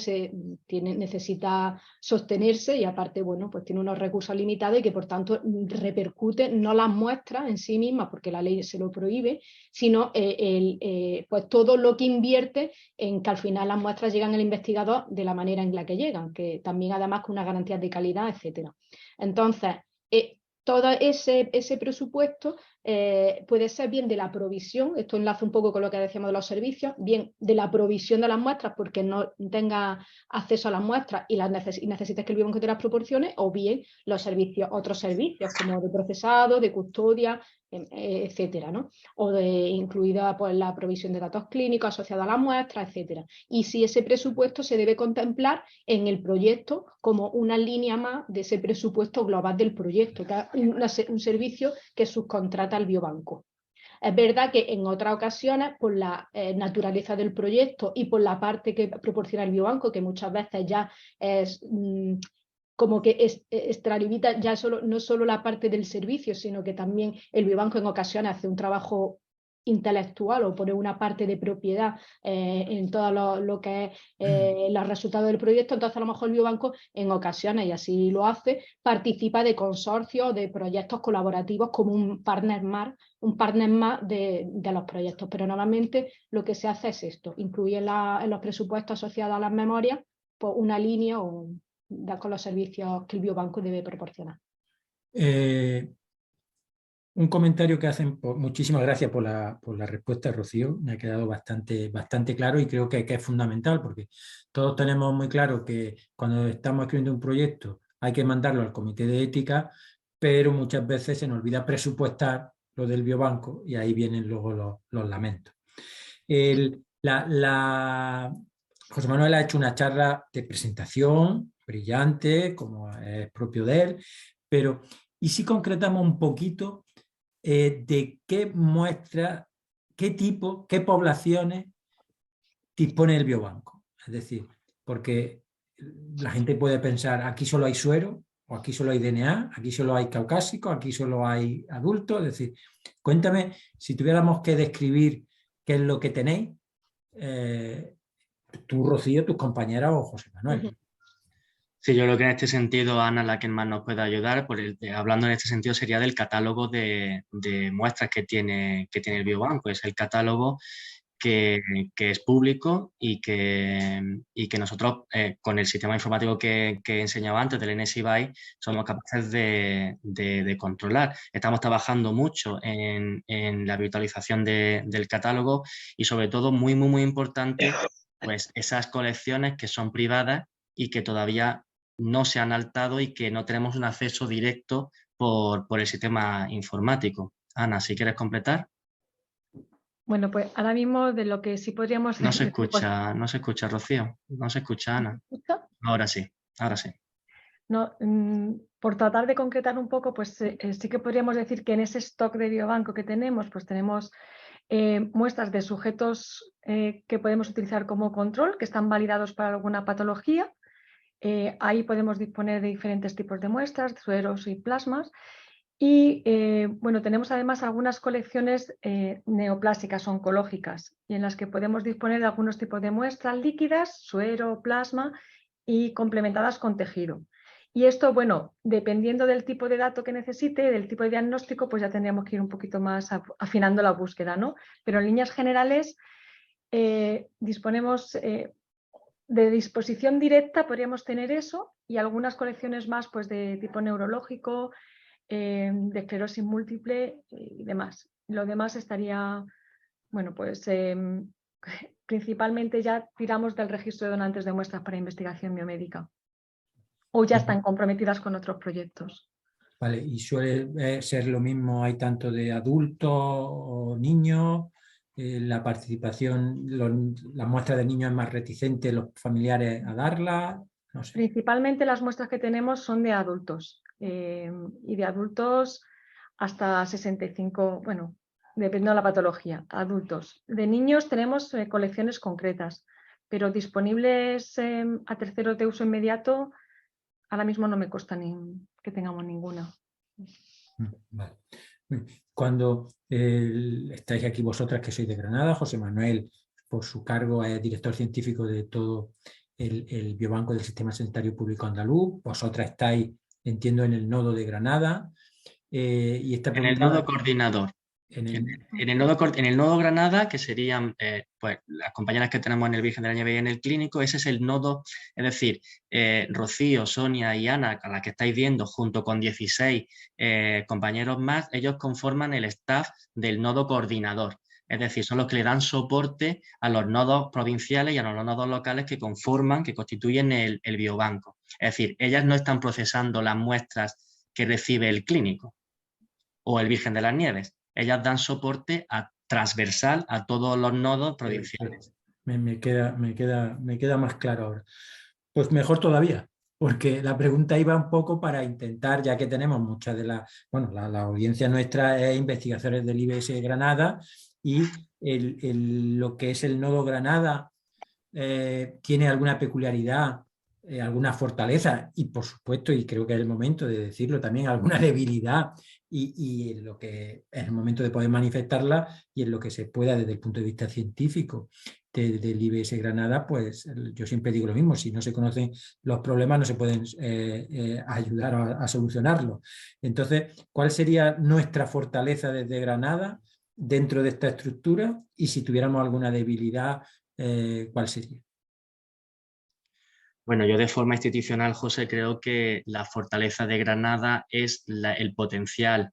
necesita sostenerse y aparte, bueno, pues tiene unos recursos limitados y que por tanto repercute no las muestras en sí mismas, porque la ley se lo prohíbe, sino pues todo lo que invierte en que al final las muestras llegan al investigador de la manera en la que llegan, que también además con una garantía de calidad, etcétera. Entonces, todo ese presupuesto puede ser bien de la provisión, esto enlaza un poco con lo que decíamos de los servicios, bien de la provisión de las muestras porque no tenga acceso a las muestras y necesites que el biobanco te las proporcione, o bien los servicios, otros servicios como de procesado, de custodia, etcétera, ¿no? O incluida pues, la provisión de datos clínicos asociados a las muestras, etcétera. Y si ese presupuesto se debe contemplar en el proyecto como una línea más de ese presupuesto global del proyecto, que es un servicio que subcontrata al biobanco. Es verdad que en otras ocasiones, por la naturaleza del proyecto y por la parte que proporciona el biobanco, que muchas veces ya es como que extralimita ya no solo la parte del servicio, sino que también el biobanco en ocasiones hace un trabajo intelectual o pone una parte de propiedad en todo lo que es los resultados del proyecto, entonces a lo mejor el biobanco en ocasiones, y así lo hace, participa de consorcios, de proyectos colaborativos como un partner más de los proyectos, pero normalmente lo que se hace es esto, incluye en los presupuestos asociados a las memorias pues una línea o con los servicios que el biobanco debe proporcionar. Un comentario que hacen, muchísimas gracias por la respuesta, Rocío, me ha quedado bastante claro y creo que es fundamental porque todos tenemos muy claro que cuando estamos escribiendo un proyecto hay que mandarlo al comité de ética, pero muchas veces se nos olvida presupuestar lo del biobanco y ahí vienen luego los lamentos. José Manuel ha hecho una charla de presentación brillante, como es propio de él, pero ¿y si concretamos un poquito de qué muestras, qué tipo, qué poblaciones dispone el biobanco? Es decir, porque la gente puede pensar, aquí solo hay suero, o aquí solo hay DNA, aquí solo hay caucásico, aquí solo hay adultos. Es decir, cuéntame, si tuviéramos que describir qué es lo que tenéis, tú, Rocío, tus compañeras o José Manuel. Sí, yo creo que en este sentido Ana la que más nos puede ayudar, hablando en este sentido, sería del catálogo de muestras que tiene el biobanco. Es el catálogo que es público y que nosotros, con el sistema informático que he enseñado antes del NSIBAI, somos capaces de controlar. Estamos trabajando mucho en la virtualización del catálogo y, sobre todo, muy, muy, muy importante, pues esas colecciones que son privadas y que todavía no se han altado y que no tenemos un acceso directo por el sistema informático. Ana, si quieres completar. Bueno, pues ahora mismo de lo que sí podríamos... No se escucha, Rocío. No se escucha, Ana. Ahora sí, ahora sí. No, por tratar de concretar un poco, pues sí que podríamos decir que en ese stock de biobanco que tenemos, pues tenemos muestras de sujetos que podemos utilizar como control, que están validados para alguna patología. Ahí podemos disponer de diferentes tipos de muestras, sueros y plasmas. Y bueno, tenemos además algunas colecciones neoplásicas oncológicas y en las que podemos disponer de algunos tipos de muestras líquidas, suero, plasma y complementadas con tejido. Y esto, bueno, dependiendo del tipo de dato que necesite, del tipo de diagnóstico, pues ya tendríamos que ir un poquito más afinando la búsqueda, ¿no? Pero en líneas generales disponemos de disposición directa, podríamos tener eso y algunas colecciones más pues de tipo neurológico, de esclerosis múltiple y demás. Lo demás estaría, bueno, pues principalmente ya tiramos del registro de donantes de muestras para investigación biomédica o ya están comprometidas con otros proyectos. Vale, y suele ser lo mismo, hay tanto de adultos o niños, la participación, la muestra de niños es más reticente los familiares a darla, no sé. Principalmente las muestras que tenemos son de adultos y de adultos hasta 65, bueno, dependiendo de la patología, adultos. De niños tenemos colecciones concretas, pero disponibles a terceros de uso inmediato, ahora mismo no me consta que tengamos ninguna. Vale. Cuando estáis aquí vosotras, que sois de Granada, José Manuel, por su cargo, es director científico de todo el biobanco del Sistema Sanitario Público Andaluz, vosotras estáis, entiendo, en el nodo de Granada. Y está en el nodo coordinador. En En el nodo Granada, que serían pues, las compañeras que tenemos en el Virgen de la Nieve y en el clínico, ese es el nodo, es decir, Rocío, Sonia y Ana, a las que estáis viendo, junto con 16 compañeros más, ellos conforman el staff del nodo coordinador. Es decir, son los que le dan soporte a los nodos provinciales y a los nodos locales que conforman, que constituyen el biobanco. Es decir, ellas no están procesando las muestras que recibe el clínico o el Virgen de las Nieves. Ellas dan soporte transversal a todos los nodos provinciales. Me queda más claro ahora. Pues mejor todavía, porque la pregunta iba un poco para intentar, ya que tenemos muchas de la audiencia nuestra es investigaciones del IBS Granada y lo que es el nodo Granada tiene alguna peculiaridad, alguna fortaleza y por supuesto, y creo que es el momento de decirlo también, alguna debilidad y en lo que es el momento de poder manifestarla y en lo que se pueda desde el punto de vista científico del IBS Granada, pues yo siempre digo lo mismo, si no se conocen los problemas no se pueden ayudar a solucionarlos. Entonces, ¿cuál sería nuestra fortaleza desde Granada dentro de esta estructura? Y si tuviéramos alguna debilidad, ¿cuál sería? Bueno, yo de forma institucional, José, creo que la fortaleza de Granada es el potencial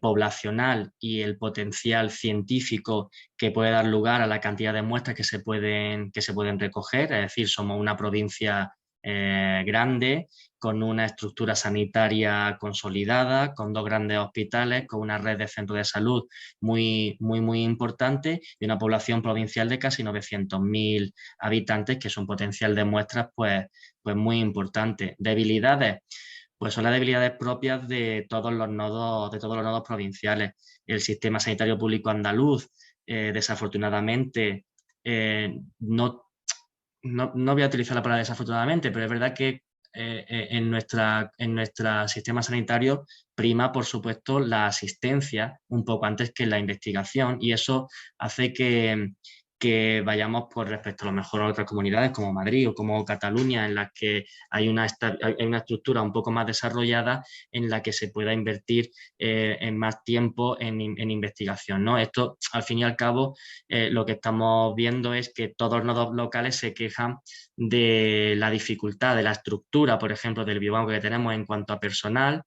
poblacional y el potencial científico que puede dar lugar a la cantidad de muestras que se pueden recoger. Es decir, somos una provincia grande, con una estructura sanitaria consolidada, con 2 grandes hospitales, con una red de centros de salud muy importante y una población provincial de casi 900.000 habitantes, que es un potencial de muestras pues muy importante. Debilidades, pues son las debilidades propias de todos los nodos provinciales. El sistema sanitario público andaluz, desafortunadamente, no voy a utilizar la palabra desafortunadamente, pero es verdad que en nuestro sistema sanitario prima, por supuesto, la asistencia un poco antes que la investigación y eso hace que vayamos por respecto a lo mejor a otras comunidades como Madrid o como Cataluña, en las que hay una estructura un poco más desarrollada en la que se pueda invertir en más tiempo en investigación, ¿no? Esto, al fin y al cabo, lo que estamos viendo es que todos los nodos locales se quejan de la dificultad de la estructura, por ejemplo, del biobanco que tenemos en cuanto a personal,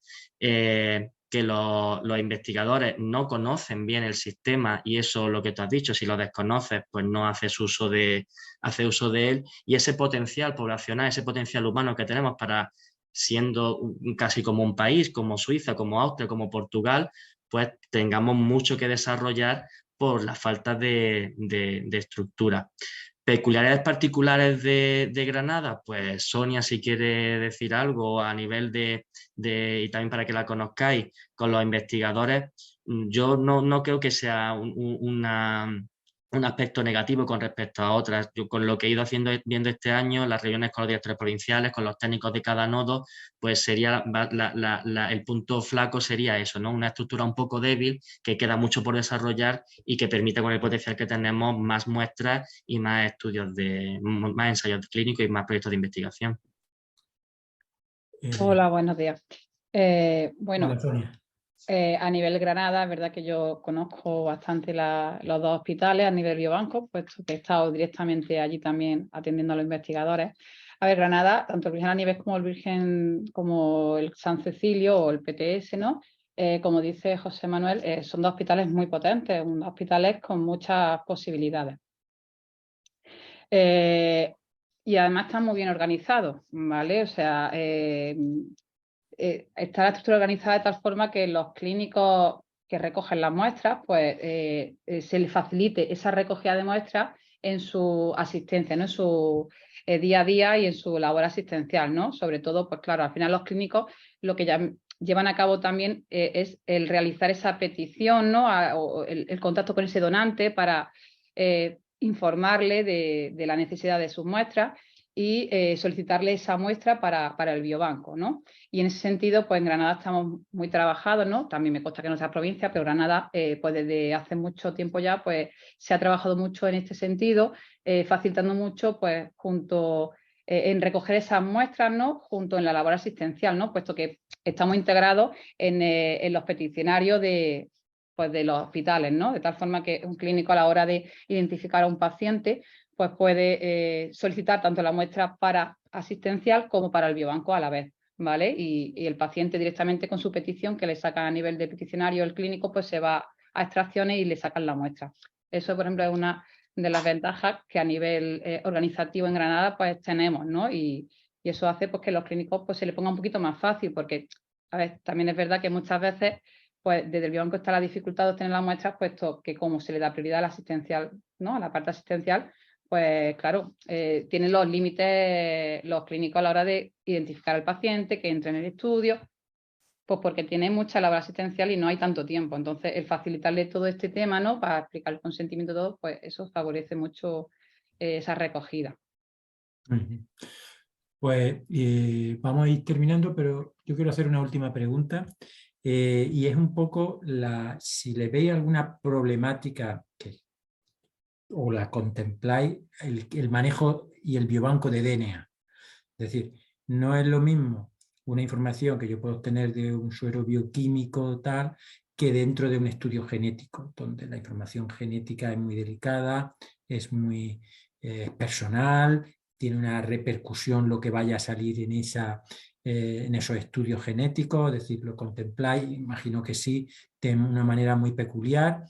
que los investigadores no conocen bien el sistema y eso lo que tú has dicho, si lo desconoces, pues no haces uso de él y ese potencial poblacional, ese potencial humano que tenemos para, siendo casi como un país, como Suiza, como Austria, como Portugal, pues tengamos mucho que desarrollar por la falta de estructura. Peculiaridades particulares de Granada, pues Sonia, si quiere decir algo a nivel y también para que la conozcáis, con los investigadores, yo no creo que sea un aspecto negativo con respecto a otras. Yo con lo que he ido viendo este año, las reuniones con los directores provinciales, con los técnicos de cada nodo, pues sería el punto flaco sería eso, ¿no? Una estructura un poco débil que queda mucho por desarrollar y que permite con el potencial que tenemos más muestras y más estudios más ensayos clínicos y más proyectos de investigación. Hola, buenos días. Bueno, Hola, Sonia. a nivel Granada, es verdad que yo conozco bastante los 2 hospitales a nivel biobanco, puesto que he estado directamente allí también atendiendo a los investigadores. A ver, Granada, tanto el Virgen de la Nieves como el Virgen, como el San Cecilio o el PTS, ¿no? Como dice José Manuel, son 2 hospitales muy potentes, 2 hospitales con muchas posibilidades. Y además están muy bien organizados, ¿vale? O sea, está la estructura organizada de tal forma que los clínicos que recogen las muestras, pues se les facilite esa recogida de muestras en su asistencia, ¿no? En su día a día y en su labor asistencial, ¿no? Sobre todo, pues claro, al final los clínicos lo que ya llevan a cabo también es el realizar esa petición, ¿no? O el contacto con ese donante para informarle de la necesidad de sus muestras y solicitarle esa muestra para el biobanco, ¿no? Y en ese sentido, pues en Granada estamos muy trabajados, ¿no? También me consta que en nuestra provincia, pero Granada, pues desde hace mucho tiempo ya, pues se ha trabajado mucho en este sentido, facilitando mucho, pues junto en recoger esas muestras, ¿no? Junto en la labor asistencial, ¿no? Puesto que estamos integrados en los peticionarios de pues, de los hospitales, ¿no? De tal forma que un clínico a la hora de identificar a un paciente pues puede solicitar tanto la muestra para asistencial como para el biobanco a la vez, ¿vale? Y el paciente directamente con su petición que le sacan a nivel de peticionario el clínico, pues se va a extracciones y le sacan la muestra. Eso, por ejemplo, es una de las ventajas que a nivel organizativo en Granada pues tenemos, ¿no? Y eso hace pues, que los clínicos pues, se le ponga un poquito más fácil, porque a ver, también es verdad que muchas veces pues desde el biobanco está la dificultad de obtener las muestras, puesto que como se le da prioridad a la asistencial, ¿no? A la parte asistencial, pues claro, tienen los límites los clínicos a la hora de identificar al paciente, que entre en el estudio, pues porque tiene mucha labor asistencial y no hay tanto tiempo. Entonces, el facilitarle todo este tema, ¿no? Para explicar el consentimiento todo, pues eso favorece mucho esa recogida. Pues vamos a ir terminando, pero yo quiero hacer una última pregunta y es un poco si le veis alguna problemática o la contempláis, el manejo y el biobanco de DNA. Es decir, no es lo mismo una información que yo puedo obtener de un suero bioquímico tal que dentro de un estudio genético, donde la información genética es muy delicada, es muy personal, tiene una repercusión lo que vaya a salir en esos estudios genéticos, es decir, lo contempláis, imagino que sí, de una manera muy peculiar,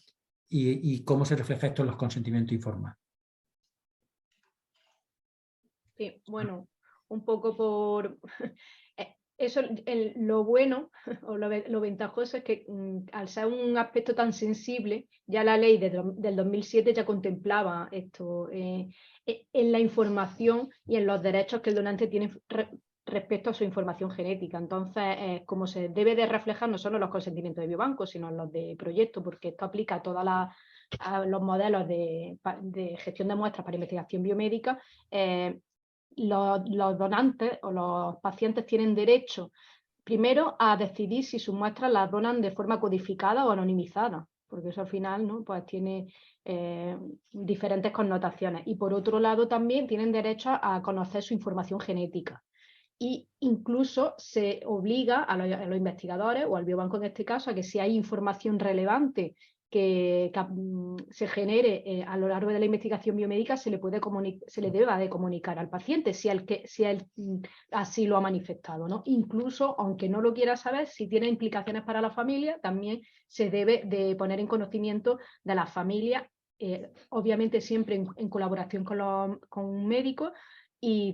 y cómo se refleja esto en los consentimientos informados. Sí, bueno, un poco por... Eso, lo bueno o lo ventajoso es que al ser un aspecto tan sensible, ya la ley del 2007 ya contemplaba esto en la información y en los derechos que el donante tiene respecto a su información genética. Entonces, como se debe de reflejar no solo los consentimientos de biobanco, sino los de proyecto, porque esto aplica a los modelos de gestión de muestras para investigación biomédica. Los donantes o los pacientes tienen derecho primero a decidir si sus muestras las donan de forma codificada o anonimizada, porque eso al final, ¿no? Pues tiene diferentes connotaciones. Y por otro lado también tienen derecho a conocer su información genética. Y incluso se obliga a los investigadores o al biobanco en este caso a que si hay información relevante que se genere a lo largo de la investigación biomédica se le deba de comunicar al paciente si él así lo ha manifestado, ¿no? Incluso, aunque no lo quiera saber, si tiene implicaciones para la familia, también se debe de poner en conocimiento de la familia, obviamente siempre en colaboración con un médico y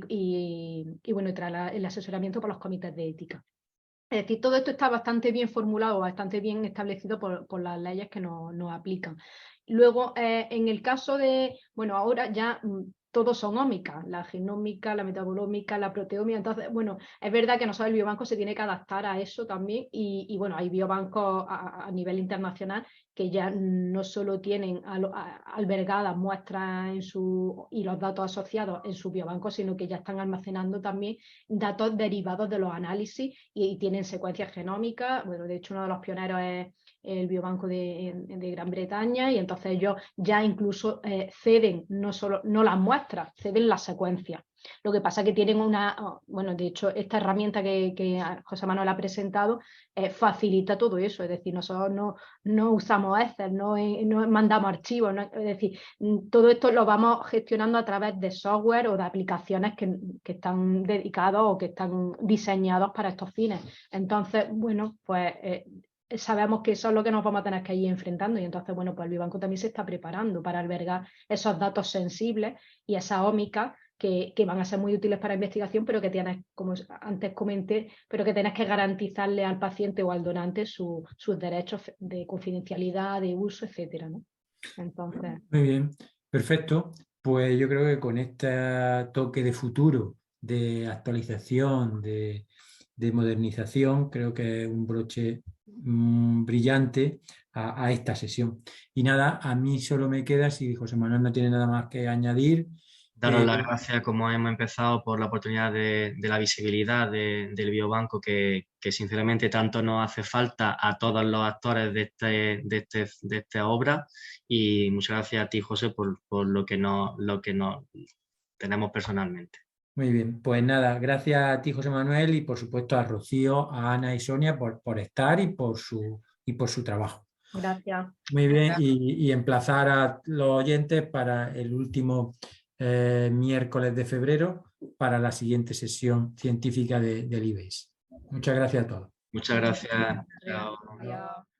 bueno, tras el asesoramiento por los comités de ética. Es decir, todo esto está bastante bien formulado, bastante bien establecido por las leyes que nos aplican. Luego, en el caso de, bueno, ahora ya todos son ómicas, la genómica, la metabolómica, la proteómica. Entonces, bueno, es verdad que nosotros el biobanco se tiene que adaptar a eso también y bueno, hay biobancos a nivel internacional que ya no solo tienen albergadas muestras y los datos asociados en su biobanco, sino que ya están almacenando también datos derivados de los análisis y tienen secuencias genómicas. Bueno, de hecho, uno de los pioneros es el biobanco de Gran Bretaña y entonces ellos ya incluso ceden no las muestras, ceden las secuencias. Lo que pasa es que tienen bueno, de hecho, esta herramienta que José Manuel ha presentado facilita todo eso, es decir, nosotros no usamos Excel, no mandamos archivos, es decir, todo esto lo vamos gestionando a través de software o de aplicaciones que están dedicados o que están diseñados para estos fines. Entonces, bueno, pues sabemos que eso es lo que nos vamos a tener que ir enfrentando y entonces, bueno, pues el biobanco también se está preparando para albergar esos datos sensibles y esas ómicas que van a ser muy útiles para investigación, pero que tienes, como antes comenté, pero que tienes que garantizarle al paciente o al donante sus derechos de confidencialidad, de uso, etcétera, ¿no? Entonces... Muy bien, perfecto. Pues yo creo que con este toque de futuro, de actualización, de modernización, creo que es un broche brillante a esta sesión. Y nada, a mí solo me queda, si José Manuel no tiene nada más que añadir. Daros las gracias, como hemos empezado, por la oportunidad de la visibilidad del biobanco que sinceramente tanto nos hace falta a todos los actores de esta obra, y muchas gracias a ti, José, por lo que nos tenemos personalmente. Muy bien, pues nada, gracias a ti, José Manuel, y por supuesto a Rocío, a Ana y Sonia por estar y por su trabajo. Gracias. Muy bien, y emplazar a los oyentes para el último miércoles de febrero para la siguiente sesión científica del IBES. Muchas gracias a todos. Muchas gracias. Chao. Adiós.